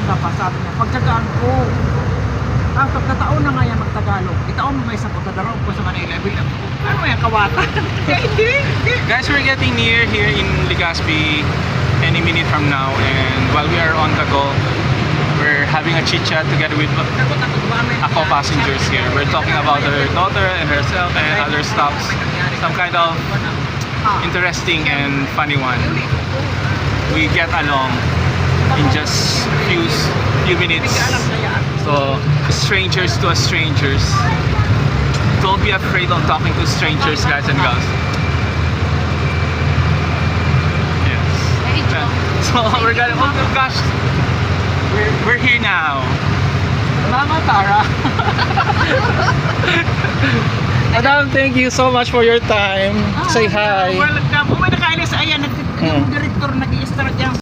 maganda pa, sabi niya, pagtsagaan ko. Tapos pagkataon na nga yan magtagalog. Itaon mo may sa pagkadarong ko sa Manila. Ano yan, kawatan? Hindi. Guys, we're getting near here in Legazpi any minute from now, and while we are on the go, we're having a chit chat together with a co-passengers here. We're talking about her daughter and herself and other stuffs. Some kind of interesting and funny one. We get along in just few minutes. So, strangers to strangers. Don't be afraid of talking to strangers, guys and girls. Yes. So we're gonna. Oh my gosh, we're here now. Mama Tara. Madam, thank you so much for your time. Say hi. Welcome. Kung may nakailis, ayan, yung director nag-i-start yan.